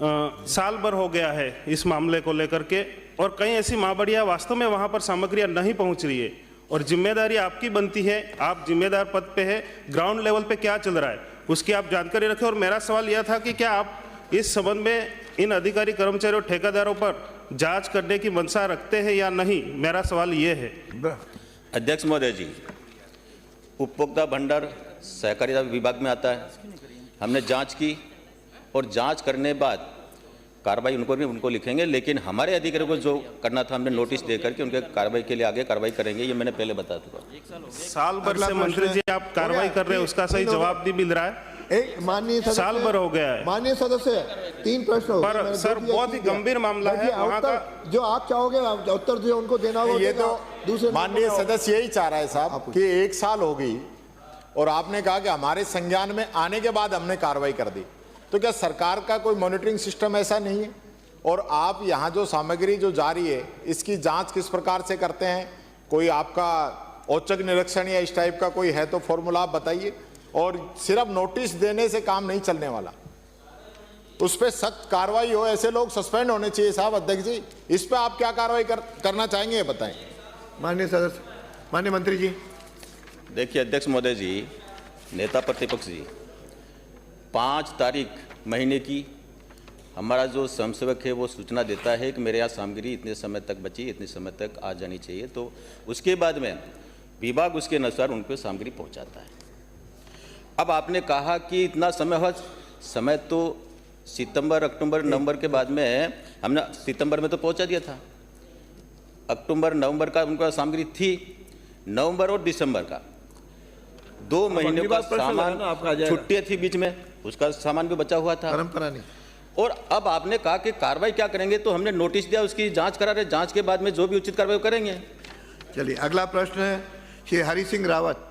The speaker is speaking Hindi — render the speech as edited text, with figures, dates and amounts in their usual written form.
साल भर हो गया है इस मामले को लेकर के, और कई ऐसी माबड़ियाँ वास्तव में वहाँ पर सामग्रियाँ नहीं पहुँच रही है, और जिम्मेदारी आपकी बनती है, आप जिम्मेदार पद पे है, ग्राउंड लेवल पे क्या चल रहा है उसकी आप जानकारी रखें। और मेरा सवाल यह था कि क्या आप इस संबंध में इन अधिकारी, कर्मचारियों और ठेकेदारों पर जांच करने की मंशा रखते हैं या नहीं, मेरा सवाल ये है। अध्यक्ष महोदय जी, उपभोक्ता भंडार सहकारिता विभाग में आता है, हमने जांच की और जांच करने बाद कार्रवाई उनको लिखेंगे, लेकिन हमारे अधिकारियों को जो करना था हमने नोटिस दे करके उनके कार्रवाई के लिए आगे कार्रवाई करेंगे, ये मैंने पहले बता चुका। साल भर से मंत्री जी आप कार्रवाई कर रहे हैं, उसका सही जवाब नहीं मिल रहा है। एक माननीय सदस्य, साल भर हो गया है। माननीय सदस्य, 3 प्रश्न पर सर बहुत ही गंभीर मामला है, वहाँ का जो आप चाहोगे उत्तर जो उनको देना होगा। ये तो दूसरे माननीय सदस्य यही चाह रहा है साहब कि 1 साल हो गई और आपने कहा कि हमारे संज्ञान में आने के बाद हमने कार्रवाई कर दी, तो क्या सरकार का कोई मॉनिटरिंग सिस्टम ऐसा नहीं है? और आप यहाँ जो सामग्री जो जा रही है इसकी जांच किस प्रकार से करते हैं? कोई आपका औचक निरीक्षण या इस टाइप का कोई है तो फॉर्मूला आप बताइए। और सिर्फ नोटिस देने से काम नहीं चलने वाला, उस पर सख्त कार्रवाई हो, ऐसे लोग सस्पेंड होने चाहिए साहब। अध्यक्ष जी, इस पर आप क्या कार्रवाई करना चाहेंगे, ये बताएं। माननीय सदस्य, माननीय मंत्री जी। देखिए अध्यक्ष महोदय जी, नेता प्रतिपक्ष जी, 5 तारीख महीने की हमारा जो स्वयंसेवक है वो सूचना देता है कि मेरे यहाँ सामग्री इतने समय तक बची, इतने समय तक आ जानी चाहिए, तो उसके बाद में विभाग उसके अनुसार उन पर सामग्री पहुँचाता है। अब आपने कहा कि इतना समय हुआ, समय तो सितंबर, अक्टूबर, नवंबर के बाद में हमने सितंबर में तो पहुंचा दिया था, अक्टूबर, नवंबर का उनका सामग्री थी, नवंबर और दिसंबर का 2 महीनों का सामान, छुट्टियां थी बीच में, उसका सामान भी बचा हुआ था। परंपरा नहीं। और अब आपने कहा कि कार्रवाई क्या करेंगे, तो हमने नोटिस दिया, उसकी जांच करा रहे, जांच के बाद में जो भी उचित कार्रवाई करेंगे। चलिए अगला प्रश्न है श्री हरि सिंह रावत।